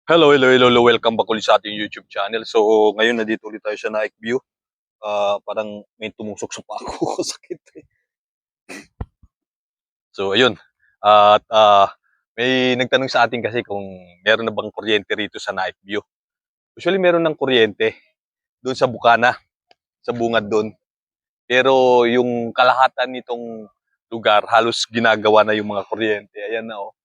Hello. Welcome back ulit sa ating YouTube channel. So, ngayon nandito ulit tayo sa Naik View. Parang may tumusok sa pako ko, sakit eh. So, ayun. At may nagtanong sa atin kasi kung meron na bang kuryente rito sa Naik View. Usually meron ng kuryente doon sa Bukana, sa bungad doon. Pero yung kalahatan nitong lugar, halos ginagawa na yung mga kuryente. Ayan na oh.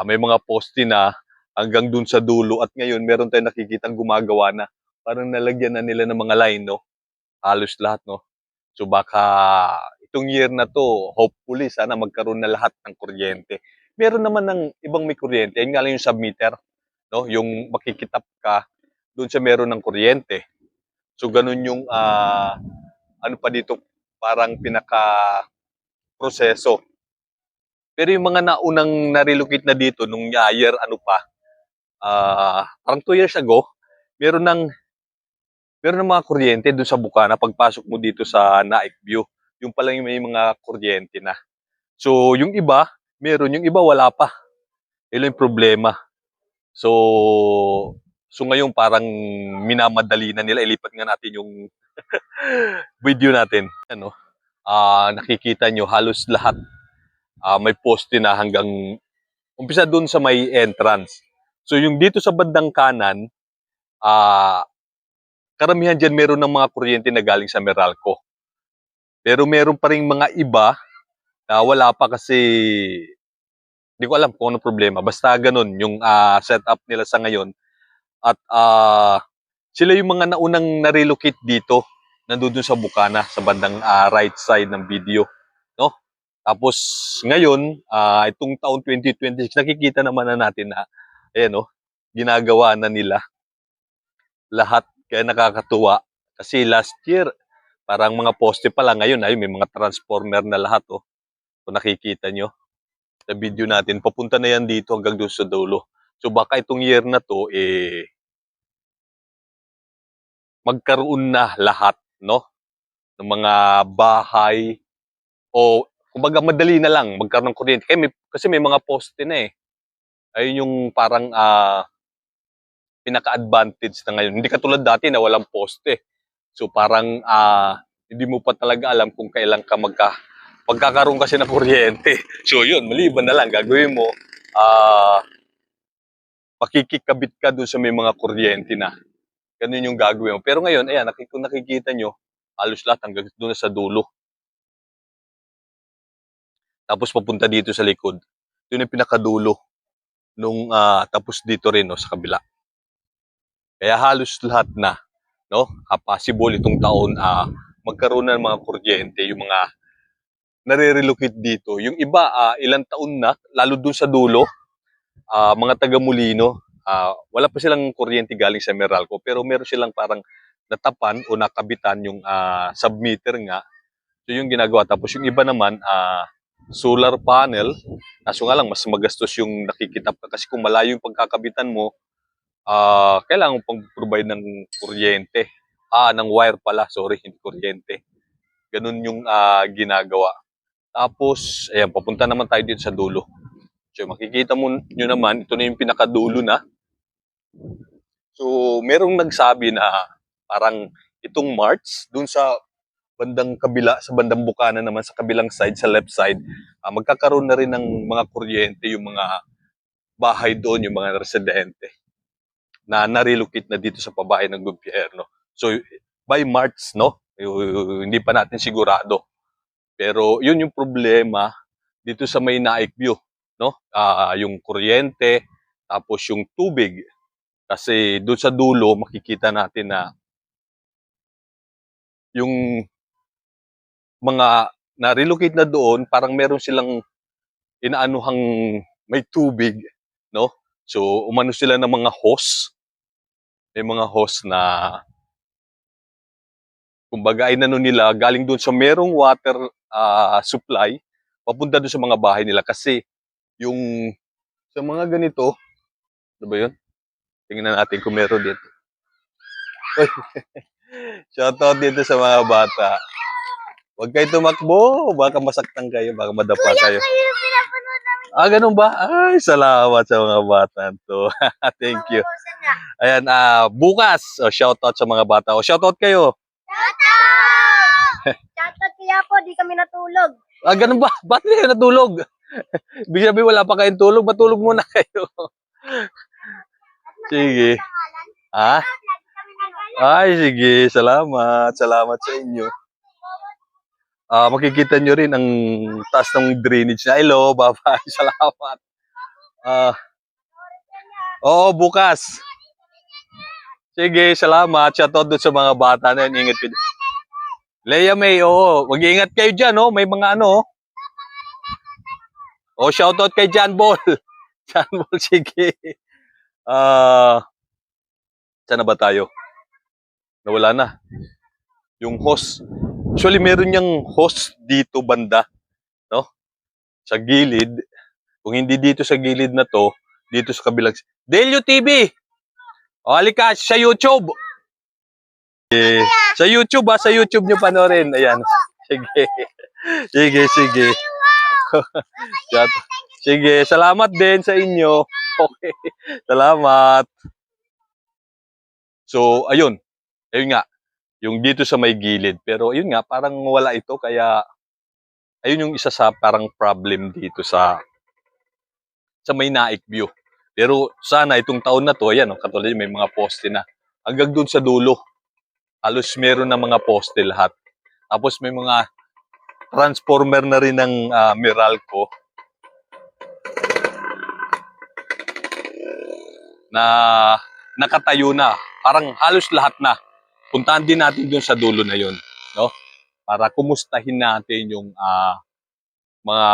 May mga poste na hanggang dun sa dulo at ngayon meron tayong nakikitang gumagawa na. Parang nalagyan na nila ng mga line, no? Halos lahat, no? So baka itong year na to, hopefully, sana magkaroon na lahat ng kuryente. Meron naman ng ibang may kuryente, yun nga lang yung submeter, no? Yung makikitap ka doon sa meron ng kuryente. So ganun yung, ano pa dito, parang pinaka proseso. Pero yung mga naunang na-relocate na dito nung year ano pa, parang 2 years ago, meron ng meron ng mga kuryente doon sa Bukana pagpasok mo dito sa Naik View. Yung pala yung may mga kuryente na. So, yung iba, meron. Yung iba, wala pa. Yun yung problema. So, so ngayon parang minamadali na nila. Ilipat nga natin yung video natin. Ano, nakikita nyo halos lahat. May poste na hanggang umpisa doon sa may entrance. So, yung dito sa bandang kanan, ah, karamihan dyan meron ng mga kuryente na galing sa Meralco. Pero meron pa rin mga iba na wala pa kasi hindi ko alam kung ano problema. Basta ganun yung setup nila sa ngayon. At sila yung mga naunang na-relocate dito, nandun sa Bukana, sa bandang right side ng video. No? Tapos ngayon, itong taon 2026, nakikita naman na natin na ayan, no, ginagawa na nila lahat. Kaya nakakatuwa. Kasi last year, parang mga poste pa lang. Ngayon ay may mga transformer na lahat. Oh. Kung nakikita nyo sa video natin, papunta na yan dito hanggang doon sa dulo. So baka itong year na to, magkaroon na lahat, no? Ng mga bahay o kumbaga madali na lang magkaroon ng kuryente. Kasi may mga poste na eh. Ayun yung parang pinaka-advantage na ngayon. Hindi katulad dati na walang poste. So parang hindi mo pa talaga alam kung kailan ka pagkakaroon kasi ng kuryente. So yun, maliban na lang, gagawin mo, pakikikabit ka doon sa may mga kuryente na. Ganun yung gagawin mo. Pero ngayon, ayan, kung nakikita nyo, halos lahat hanggang doon sa dulo. Tapos papunta dito sa likod. Yun yung pinakadulo. Tapos dito rin, no, sa kabila. Kaya halos lahat na, no, possible itong taon, magkaroon na ng mga kuryente, yung mga nare-relocate dito. Yung iba, ilang taon na, lalo dun sa dulo, mga taga-Molino, wala pa silang kuryente galing sa Meralco, pero meron silang parang natapan o nakabitan yung submeter nga. So yung ginagawa. Tapos yung iba naman, solar panel. Kaso nga lang, mas magastos yung nakikitap ka. Kasi kung malayo yung pagkakabitan mo, kailangan mo pag-provide ng kuryente. Ng wire pala, sorry, hindi kuryente. Ganun yung ginagawa. Tapos, ayan, papunta naman tayo dito sa dulo. So, makikita mo nyo naman, ito na yung pinakadulo na. So, merong nagsabi na parang itong March, dun sa bandang kabila, sa bandang Bukana naman, sa kabilang side, sa left side, magkakaroon na rin ng mga kuryente, yung mga bahay doon, yung mga residente na na-relocate na dito sa pabahay ng gobyerno. So, by March, no? Hindi pa natin sigurado. Pero yun yung problema dito sa may Naik View, no? Yung kuryente, tapos yung tubig. Kasi doon sa dulo, makikita natin na yung mga na-relocate na doon, parang meron silang inaanuhang may tubig, no? So, umano sila ng mga hose. May mga hose na kumbaga inano nila galing doon sa merong water supply papunta doon sa mga bahay nila kasi yung sa mga ganito, ano ba yun? Tingnan natin kung meron dito. Shoutout dito sa mga bata. Huwag kayo tumakbo, baka masaktan kayo, baka madapa kayo. Ganun ba? Ay, salamat sa mga bata to. Thank you. Ayan, bukas, shoutout sa mga bata. Shoutout kayo. Shoutout! Shoutout kaya po, di kami natulog. Ganun ba? Ba't di kayo natulog? Ibig sabihin, wala pa kayong tulog. Matulog muna kayo. Sige. Ha? Ay, sige. Salamat. Salamat sa inyo. Makikita nyo rin ang taas ng drainage na. Hello, bye-bye. Salamat. Oo, bukas. Sige, salamat. Shoutout doon sa mga bata na yun. Ingat kayo. Leia May, oo. Mag-iingat kayo dyan, oh. May mga ano, oh. Shoutout kay John Ball. John Ball, sige. Saan na ba tayo? Nawala na. Yung host. Actually, meron niyang host dito banda, no? Sa gilid. Kung hindi dito sa gilid na to, dito sa kabilang. Delio TV! O, halika, sa YouTube. Sa YouTube, sa YouTube nyo panoorin. Ayan. Sige. Sige, sige. Sige, salamat din sa inyo. Okay. Salamat. So, ayun. Ayun nga. Yung dito sa may gilid. Pero ayun nga, parang wala ito. Kaya, ayun yung isa sa parang problem dito sa may Naik View. Pero sana itong taon na to, ayan, katulad may mga poste na. Hanggang doon sa dulo. Halos meron na mga poste lahat. Tapos may mga transformer na rin ng Meralco na nakatayo na. Parang halos lahat na. Puntahan din natin doon sa dulo na yon, no? Para kumustahin natin yung mga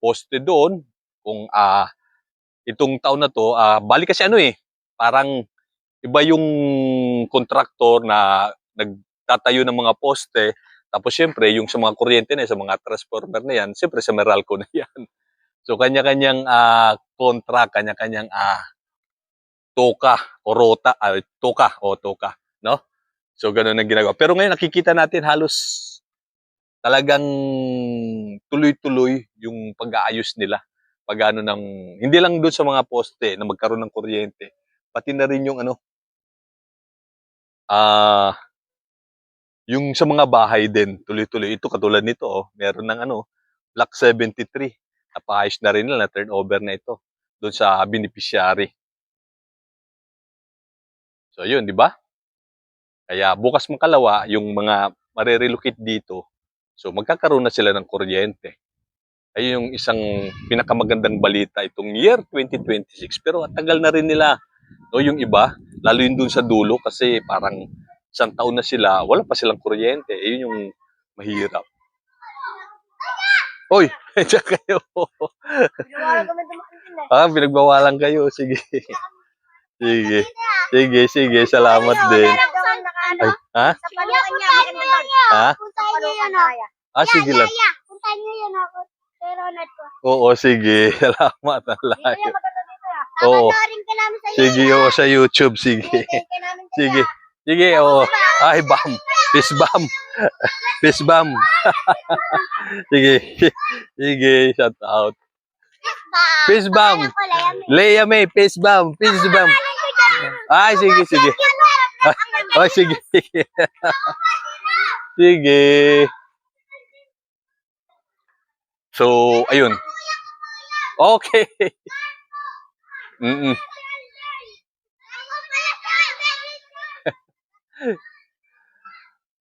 poste doon kung itong taon na to, balik kasi ano parang iba yung kontraktor na nagtatayo ng mga poste. Tapos syempre, yung sa mga kuryente na sa mga transformer na yan, syempre sa Meralco na yan. So kanya-kanyang contract, kanya-kanyang toka o rota, toka, no? So ganun ang ginagawa. Pero ngayon nakikita natin halos talagang tuloy-tuloy yung pag-aayos nila. Pag-ano ng hindi lang doon sa mga poste na magkaroon ng kuryente, pati na rin yung ano yung sa mga bahay din, tuloy-tuloy. Ito katulad nito, meron ng Block 73. Napaayos na rin nila, na turnover na ito doon sa beneficiary. So yun, di ba? Kaya bukas makalawa, yung mga marirelocate dito, so magkakaroon na sila ng kuryente. Ayun yung isang pinakamagandang balita itong year 2026. Pero at tagal na rin nila. No, yung iba, lalo yun dun sa dulo kasi parang isang taon na sila, wala pa silang kuryente. Yun yung mahirap. Hoy, diyan kayo. Pinagbawalan kami dumaan din Pinagbawalan kayo. Sige. Sige. Sige, sige. Salamat din. Ay, ha? Sa palukan niya, maganda doon. Ha? Sa palukan tayo. Sige lang. Puntahan niyo yun ako. Kay Ronald ko. Oo, sige. Salamat. Dito Alay. yan, maganda dito yan. Oo. Papanoorin ka namin sa Sige, sa YouTube. Sige. Ka namin sa Sige. Sige, Ay, bam. Peace bam. Peace bam. Sige. Sige, shout out. Peace bam. Leia May, peace bam. Peace bam. Ay, sige, sige. Ay, sige. Sige. So, ayun. Okay.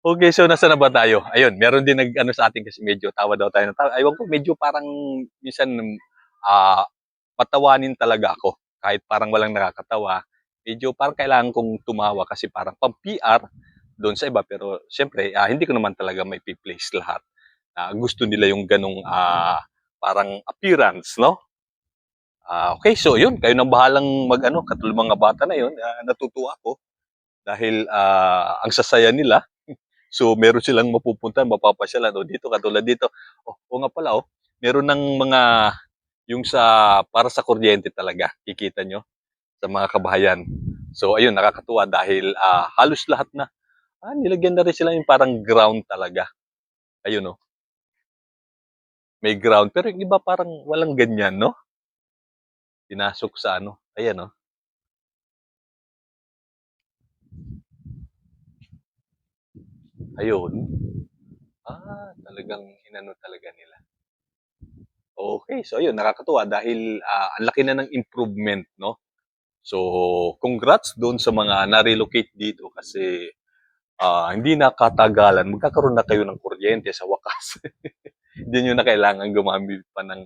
Okay, so nasa na ba tayo? Ayun, meron din nag-ano sa atin kasi medyo tawa daw tayo ng tawa. Aywan ko, medyo parang minsan patawanin talaga ako. Kahit parang walang nakakatawa. Medyo parang kailangan kong tumawa kasi parang pang-PR doon sa iba. Pero siyempre, hindi ko naman talaga may place lahat. Gusto nila yung ganong parang appearance, no? Okay, so yun, kayo nang bahalang mag-ano, katulad mga bata na yun, natutuwa ako. Dahil ang sasaya nila. So, meron silang mapupuntahan, mapapasyalan. Dito, katulad dito. Nga pala, meron ng mga, yung para sa kuryente talaga, kikita nyo, sa mga kabahayan. So, ayun, nakakatuwa dahil halos lahat na. Nilagyan na rin sila yung parang ground talaga. Ayun, may ground. Pero yung iba parang walang ganyan, no? Pinasok sa ano. Ayan, no? Ayun. Talagang inano talaga nila. Okay, so ayun, nakakatuwa dahil ang laki na ng improvement, no? So, congrats doon sa mga na-relocate dito kasi hindi na katagalan, magkakaroon na kayo ng kuryente sa wakas. Hindi nyo na kailangan gumamit pa ng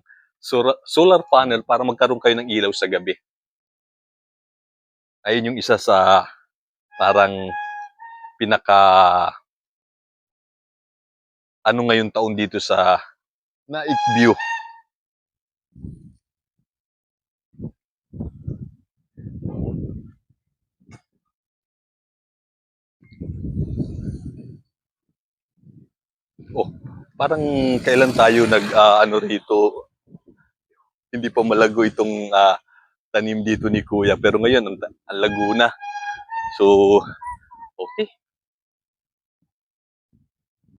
solar panel para magkaroon kayo ng ilaw sa gabi. Ayun yung isa sa parang pinaka ano ngayong taon dito sa Night View. Oh, parang kailan tayo ano rito, hindi pa malago itong tanim dito ni Kuya. Pero ngayon, ang lago na. So,